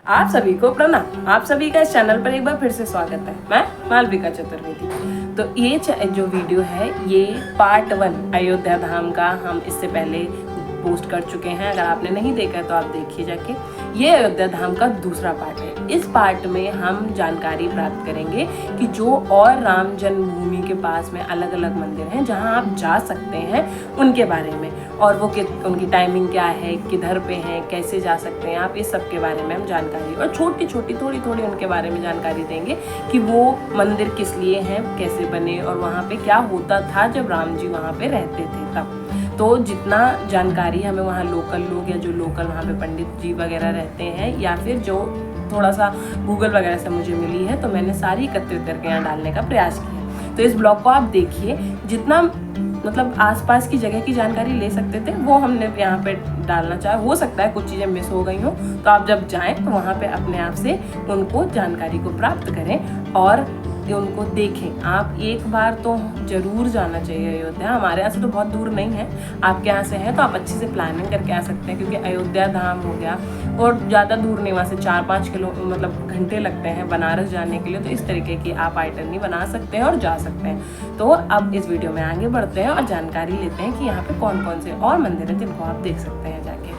आप सभी को प्रणाम। आप सभी का इस चैनल पर एक बार फिर से स्वागत है। मैं मालविका चतुर्वेदी। तो ये जो वीडियो है ये पार्ट 1 अयोध्या धाम का हम इससे पहले पोस्ट कर चुके हैं। अगर आपने नहीं देखा तो आप देखिए जाके। ये अयोध्या धाम का दूसरा पार्ट है। इस पार्ट में हम जानकारी प्राप्त करेंगे कि जो और राम जन्मभूमि के पास में अलग अलग मंदिर हैं जहां आप जा सकते हैं उनके बारे में, और वो उनकी टाइमिंग क्या है, किधर पे हैं, कैसे जा सकते हैं आप, इस सब के बारे में हम जानकारी और छोटी छोटी थोड़ी थोड़ी उनके बारे में जानकारी देंगे कि वो मंदिर किस लिए हैं, कैसे बने और वहाँ पे क्या होता था जब राम जी वहाँ पे रहते थे तब। तो जितना जानकारी हमें वहाँ लोकल लोग या जो लोकल वहाँ पे पंडित जी वगैरह रहते हैं या फिर जो थोड़ा सा गूगल वगैरह से मुझे मिली है तो मैंने सारी एकत्रित करके यहाँ डालने का प्रयास किया। तो इस ब्लॉग को आप देखिए, जितना मतलब आसपास की जगह की जानकारी ले सकते थे वो हमने यहाँ पे डालना चाहे। हो सकता है कुछ चीज़ें मिस हो गई हों, तो आप जब जाएं तो वहाँ पे अपने आप से उनको जानकारी को प्राप्त करें और उनको देखें। आप एक बार तो ज़रूर जाना चाहिए अयोध्या। हमारे यहाँ से तो बहुत दूर नहीं है, आपके यहाँ से है तो आप अच्छे से प्लानिंग करके आ सकते हैं, क्योंकि अयोध्या धाम हो गया और ज़्यादा दूर नहीं, वहाँ से 4-5 किलो मतलब घंटे लगते हैं बनारस जाने के लिए। तो इस तरीके की आप आइटनरी बना सकते हैं और जा सकते हैं। तो अब इस वीडियो में आगे बढ़ते हैं और जानकारी लेते हैं कि यहाँ पे कौन कौन से और मंदिर हैं जिनको आप देख सकते हैं जाके।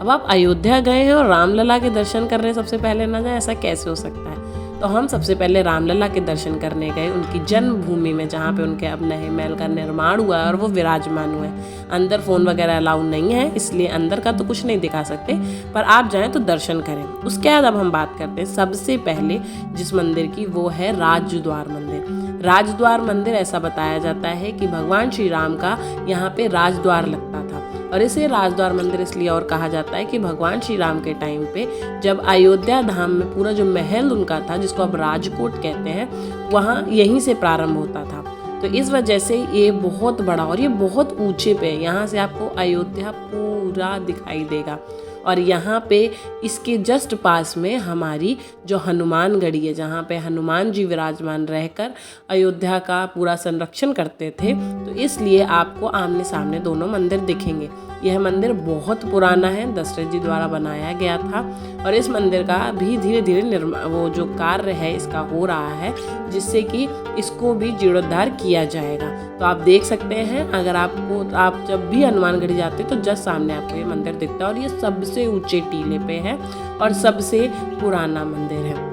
अब आप अयोध्या गए हैं और रामलला के दर्शन करने सबसे पहले ना जाए, ऐसा कैसे हो सकता है? तो हम सबसे पहले रामलला के दर्शन करने गए उनकी जन्मभूमि में, जहाँ पे उनके अब नए महल का निर्माण हुआ है और वो विराजमान हुए हैं। अंदर फ़ोन वगैरह अलाउ नहीं है, इसलिए अंदर का तो कुछ नहीं दिखा सकते, पर आप जाएं तो दर्शन करें। उसके बाद अब हम बात करते हैं सबसे पहले जिस मंदिर की, वो है राजद्वार मंदिर। राजद्वार मंदिर ऐसा बताया जाता है कि भगवान श्री राम का यहाँ पे राजद्वार लगता था, और इसे राजद्वार मंदिर इसलिए और कहा जाता है कि भगवान श्री राम के टाइम पे जब अयोध्या धाम में पूरा जो महल उनका था, जिसको अब राजकोट कहते हैं, वहाँ यहीं से प्रारंभ होता था। तो इस वजह से ये बहुत बड़ा और ये बहुत ऊंचे पे है। यहाँ से आपको अयोध्या पूरा दिखाई देगा। और यहाँ पे इसके जस्ट पास में हमारी जो हनुमान गढ़ी है, जहाँ पे हनुमान जी विराजमान रहकर अयोध्या का पूरा संरक्षण करते थे, तो इसलिए आपको आमने सामने दोनों मंदिर दिखेंगे। यह मंदिर बहुत पुराना है, दशरथ जी द्वारा बनाया गया था, और इस मंदिर का भी धीरे धीरे वो जो कार्य है इसका हो रहा है, जिससे कि इसको भी जीर्णोद्धार किया जाएगा। तो आप देख सकते हैं, अगर आप जब भी हनुमानगढ़ी जाते तो जस्ट सामने आपको ये मंदिर दिखता है, और ये सबसे ऊंचे टीले पे है और सबसे पुराना मंदिर है।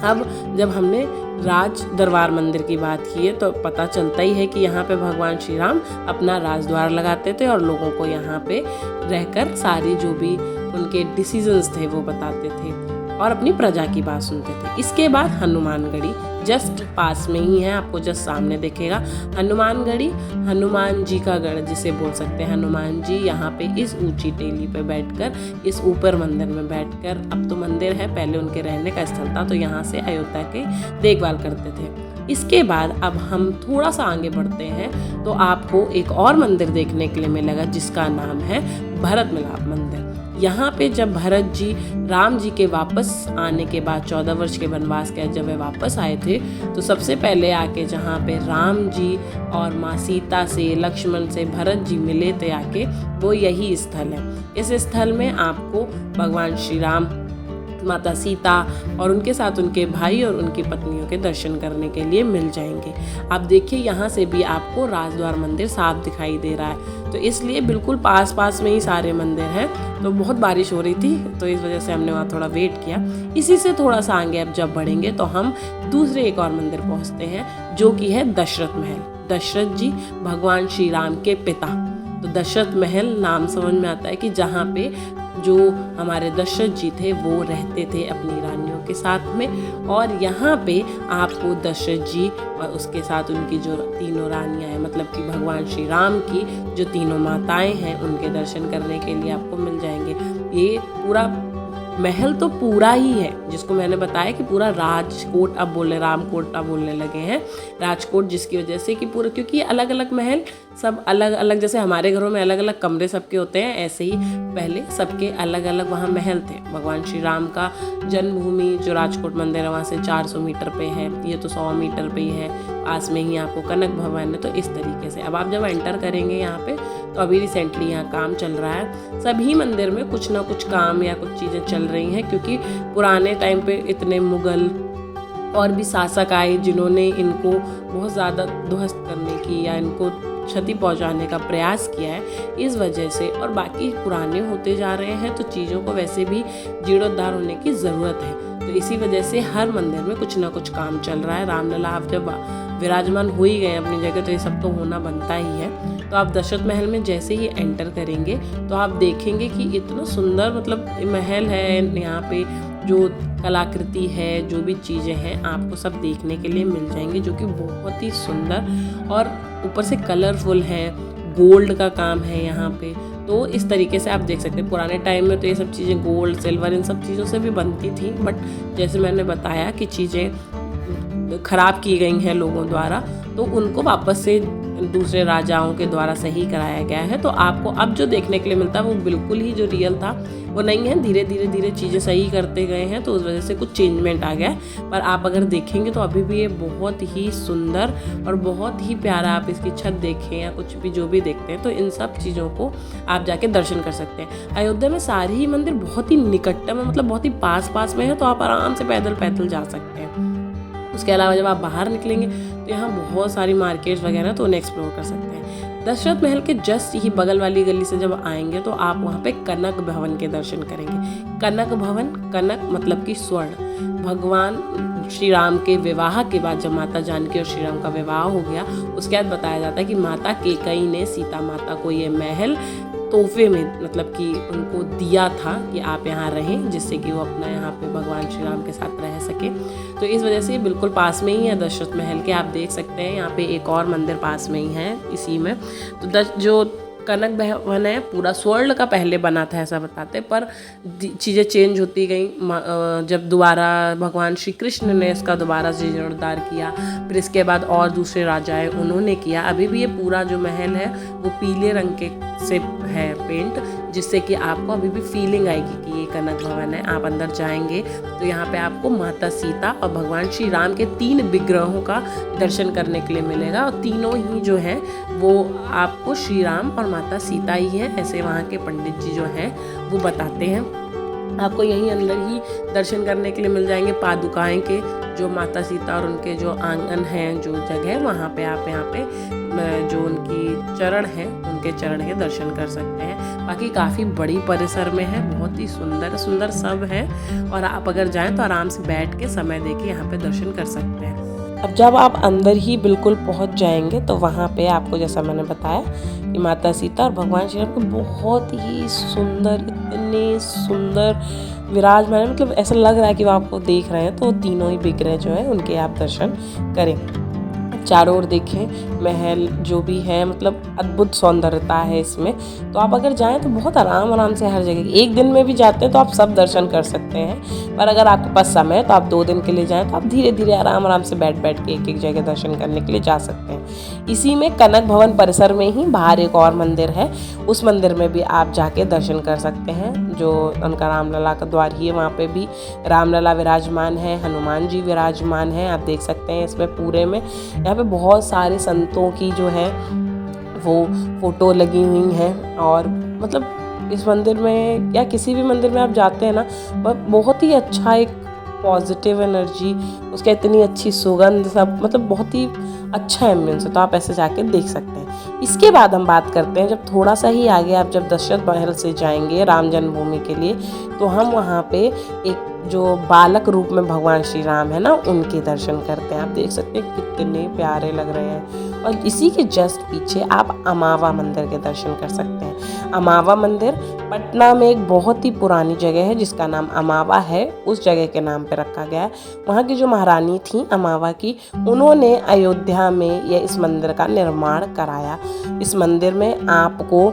अब जब हमने राज दरबार मंदिर की बात की है तो पता चलता ही है कि यहाँ पे भगवान श्री राम अपना राजद्वार लगाते थे और लोगों को यहाँ पे रहकर सारी जो भी उनके डिसीजंस थे वो बताते थे और अपनी प्रजा की बात सुनते थे। इसके बाद हनुमानगढ़ी जस्ट पास में ही है, आपको जस्ट सामने दिखेगा हनुमानगढ़ी। हनुमान जी का गढ़ जिसे बोल सकते हैं। हनुमान जी यहाँ पे इस ऊंची टेली पे बैठकर, इस ऊपर मंदिर में बैठकर, अब तो मंदिर है, पहले उनके रहने का स्थल था, तो यहाँ से अयोध्या के देखभाल करते थे। इसके बाद अब हम थोड़ा सा आगे बढ़ते हैं तो आपको एक और मंदिर देखने के लिए मिलेगा जिसका नाम है भरत मिलाप मंदिर। यहाँ पे जब भरत जी राम जी के वापस आने के बाद 14 वर्ष के वनवास के जब वे वापस आए थे, तो सबसे पहले आके जहाँ पे राम जी और माँ सीता से, लक्ष्मण से भरत जी मिले थे आके, वो यही स्थल है। इस स्थल में आपको भगवान श्री राम, माता सीता और उनके साथ उनके भाई और उनकी पत्नियों के दर्शन करने के लिए मिल जाएंगे। आप देखिए यहाँ से भी आपको राजद्वार मंदिर साफ दिखाई दे रहा है, तो इसलिए बिल्कुल पास में ही सारे मंदिर हैं। तो बहुत बारिश हो रही थी तो इस वजह से हमने वहाँ थोड़ा वेट किया। इसी से थोड़ा सा आगे अब जब बढ़ेंगे तो हम दूसरे एक और मंदिर पहुँचते हैं, जो कि है दशरथ महल। दशरथ जी भगवान श्री राम के पिता। तो दशरथ महल नाम समझ में आता है कि जहाँ पे जो हमारे दशरथ जी थे वो रहते थे अपनी रानियों के साथ में, और यहाँ पे आपको दशरथ जी और उसके साथ उनकी जो तीनों रानियाँ हैं, मतलब कि भगवान श्री राम की जो तीनों माताएं हैं, उनके दर्शन करने के लिए आपको मिल जाएंगे। ये पूरा महल तो पूरा ही है, जिसको मैंने बताया कि पूरा राजकोट अब बोले, रामकोट अब बोलने लगे हैं राजकोट, जिसकी वजह से कि पूरा, क्योंकि अलग अलग महल सब अलग अलग, जैसे हमारे घरों में अलग अलग कमरे सबके होते हैं, ऐसे ही पहले सबके अलग अलग वहाँ महल थे। भगवान श्री राम का जन्मभूमि जो राजकोट मंदिर है वहाँ से 400 मीटर पे है, ये तो 100 मीटर पे ही है। पास में ही आपको कनक भवन है। तो इस तरीके से अब आप जब एंटर करेंगे यहाँ पे तो अभी रिसेंटली यहाँ काम चल रहा है। सभी मंदिर में कुछ ना कुछ काम या कुछ चीज़ें चल रही हैं, क्योंकि पुराने टाइम पे इतने मुग़ल और भी शासक आए जिन्होंने इनको बहुत ज़्यादा ध्वस्त करने की या इनको क्षति पहुंचाने का प्रयास किया है। इस वजह से और बाकी पुराने होते जा रहे हैं, तो चीज़ों को वैसे भी जीर्णोद्धार होने की ज़रूरत है। तो इसी वजह से हर मंदिर में कुछ ना कुछ काम चल रहा है। रामलला आप जब विराजमान हो ही गए अपनी जगह, तो ये सब तो होना बनता ही है। तो आप दशरथ महल में जैसे ही एंटर करेंगे तो आप देखेंगे कि इतना सुंदर मतलब महल है। यहाँ पे जो कलाकृति है, जो भी चीज़ें हैं, आपको सब देखने के लिए मिल जाएंगे, जो कि बहुत ही सुंदर और ऊपर से कलरफुल है। गोल्ड का काम है यहाँ पे। तो इस तरीके से आप देख सकते हैं। पुराने टाइम में तो ये सब चीज़ें गोल्ड, सिल्वर, इन सब चीज़ों से भी बनती थी, बट जैसे मैंने बताया कि चीज़ें ख़राब की गई हैं लोगों द्वारा, तो उनको वापस से दूसरे राजाओं के द्वारा सही कराया गया है। तो आपको अब जो देखने के लिए मिलता है वो बिल्कुल ही जो रियल था वो नहीं है। धीरे धीरे चीज़ें सही करते गए हैं, तो उस वजह से कुछ चेंजमेंट आ गया है। पर आप अगर देखेंगे तो अभी भी ये बहुत ही सुंदर और बहुत ही प्यारा, आप इसकी छत देखें या कुछ भी जो भी देखते हैं, तो इन सब चीज़ों को आप जाके दर्शन कर सकते हैं। अयोध्या में सारे ही मंदिर बहुत ही निकटतम है, मतलब बहुत ही पास में है, तो आप आराम से पैदल जा सकते हैं। उसके अलावा जब आप बाहर निकलेंगे तो यहाँ बहुत सारी मार्केट्स वगैरह, तो उन्हें एक्सप्लोर कर सकते हैं। दशरथ महल के जस्ट ही बगल वाली गली से जब आएंगे तो आप वहाँ पे कनक भवन के दर्शन करेंगे। कनक भवन, कनक मतलब कि स्वर्ण। भगवान श्री राम के विवाह के बाद जब माता जानकी और श्री राम का विवाह हो गया, उसके बाद बताया जाता है कि माता कैकेयी ने सीता माता को ये महल तोहफे में मतलब कि उनको दिया था कि आप यहाँ रहें, जिससे कि वो अपना यहाँ पे भगवान श्री राम के साथ रह सके। तो इस वजह से बिल्कुल पास में ही है दशरथ महल के। आप देख सकते हैं यहाँ पे एक और मंदिर पास में ही है इसी में। तो जो कनक भवन है पूरा स्वर्ण का पहले बना था ऐसा बताते, पर चीज़ें चेंज होती गई। जब दोबारा भगवान श्री कृष्ण ने इसका दोबारा से जीर्णोद्धार किया, फिर इसके बाद और दूसरे राजाएं उन्होंने किया। अभी भी ये पूरा जो महल है वो पीले रंग के से है पेंट, जिससे कि आपको अभी भी फीलिंग आएगी कि ये कनक भवन है। आप अंदर जाएंगे तो यहाँ पे आपको माता सीता और भगवान श्री राम के 3 विग्रहों का दर्शन करने के लिए मिलेगा, और तीनों ही जो हैं वो आपको श्री राम और माता सीता ही है, ऐसे वहाँ के पंडित जी जो हैं वो बताते हैं। आपको यहीं अंदर ही दर्शन करने के लिए मिल जाएंगे पादुकाएं के, जो माता सीता और उनके जो आंगन हैं, जो जगह, वहाँ पे आप यहाँ पे जो उनकी चरण है उनके चरण के दर्शन कर सकते हैं। बाकी काफ़ी बड़ी परिसर में है, बहुत ही सुंदर सब है, और आप अगर जाएं तो आराम से बैठ के समय देके यहाँ पे दर्शन कर सकते हैं। अब जब आप अंदर ही बिल्कुल पहुँच जाएंगे तो वहाँ पे आपको, जैसा मैंने बताया, कि माता सीता और भगवान श्री राम को बहुत ही सुंदर, इतने सुंदर विराजमान, मतलब ऐसा लग रहा है कि वो आपको देख रहे हैं। तो तीनों ही विग्रह जो है उनके आप दर्शन करें। चारों ओर देखें महल जो भी है, मतलब अद्भुत सौंदर्यता है इसमें। तो आप अगर जाएं तो बहुत आराम से हर जगह, एक दिन में भी जाते हैं तो आप सब दर्शन कर सकते हैं। पर अगर आपके पास समय है तो आप 2 दिन के लिए जाएं तो आप धीरे आराम से बैठ के एक जगह दर्शन करने के लिए जा सकते हैं। इसी में कनक भवन परिसर में ही बाहर एक और मंदिर है, उस मंदिर में भी आप जाके दर्शन कर सकते हैं, जो उनका रामलला का द्वार ही है। वहाँ पे भी रामलला विराजमान है, हनुमान जी विराजमान है। आप देख सकते हैं इसमें पूरे में यहाँ पे बहुत सारे संतों की जो है वो फोटो लगी हुई हैं। और मतलब इस मंदिर में या किसी भी मंदिर में आप जाते हैं ना, बहुत ही अच्छा एक पॉजिटिव एनर्जी, उसका इतनी अच्छी सुगंध, सब मतलब बहुत ही अच्छा एम्बियंस है। तो आप ऐसे जाके देख सकते हैं। इसके बाद हम बात करते हैं, जब थोड़ा सा ही आगे आप जब दशरथ महल से जाएंगे राम जन्मभूमि के लिए, तो हम वहाँ पे एक जो बालक रूप में भगवान श्री राम है ना, उनके दर्शन करते हैं। आप देख सकते हैं कितने प्यारे लग रहे हैं। और इसी के जस्ट पीछे आप अमावा मंदिर के दर्शन कर सकते हैं। अमावा मंदिर पटना में एक बहुत ही पुरानी जगह है जिसका नाम अमावा है, उस जगह के नाम पे रखा गया है। वहाँ की जो महारानी थी अमावा की, उन्होंने अयोध्या में ये इस मंदिर का निर्माण कराया। इस मंदिर में आपको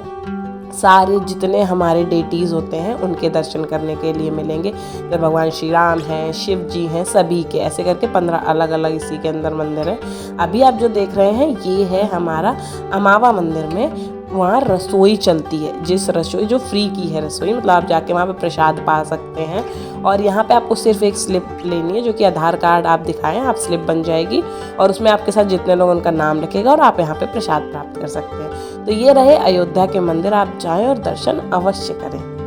सारे जितने हमारे डेटीज़ होते हैं उनके दर्शन करने के लिए मिलेंगे। जब भगवान श्री राम हैं, शिव जी हैं, सभी के ऐसे करके 15 अलग इसी के अंदर मंदिर हैं। अभी आप जो देख रहे हैं ये है हमारा अमावा मंदिर में वहाँ रसोई चलती है, जिस रसोई जो फ्री की है रसोई, मतलब आप जाके वहाँ पे प्रसाद पा सकते हैं। और यहाँ पे आपको सिर्फ एक स्लिप लेनी है, जो कि आधार कार्ड आप दिखाएं, आप स्लिप बन जाएगी और उसमें आपके साथ जितने लोग उनका नाम लिखेगा और आप यहाँ पे प्रसाद प्राप्त कर सकते हैं। तो ये रहे अयोध्या के मंदिर, आप जाएं और दर्शन अवश्य करें।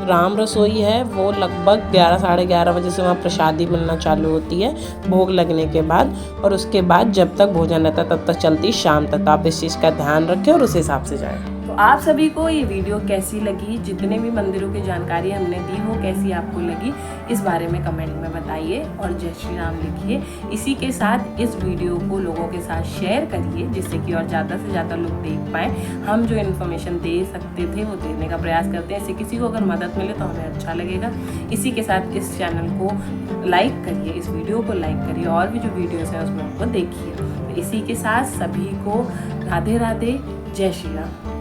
राम रसोई है वो लगभग 11 साढ़े 11 बजे से वहाँ प्रसादी मिलना चालू होती है भोग लगने के बाद, और उसके बाद जब तक भोजन रहता है तब तक चलती शाम तक। तो आप इस चीज़ का ध्यान रखें और उस हिसाब से जाएं। तो आप सभी को ये वीडियो कैसी लगी, जितने भी मंदिरों की जानकारी हमने दी वो कैसी आपको लगी, इस बारे में कमेंट में बताइए और जय श्री राम लिखिए। इसी के साथ इस वीडियो को लोगों के साथ शेयर करिए, जिससे कि और ज़्यादा से ज़्यादा लोग देख पाएँ। हम जो इन्फॉर्मेशन दे सकते थे वो देने का प्रयास करते हैं, इससे किसी को अगर मदद मिले तो हमें अच्छा लगेगा। इसी के साथ इस चैनल को लाइक करिए, इस वीडियो को लाइक करिए, और भी जो वीडियोस हैं उसमें उनको देखिए। तो इसी के साथ सभी को राधे राधे, जय श्री राम।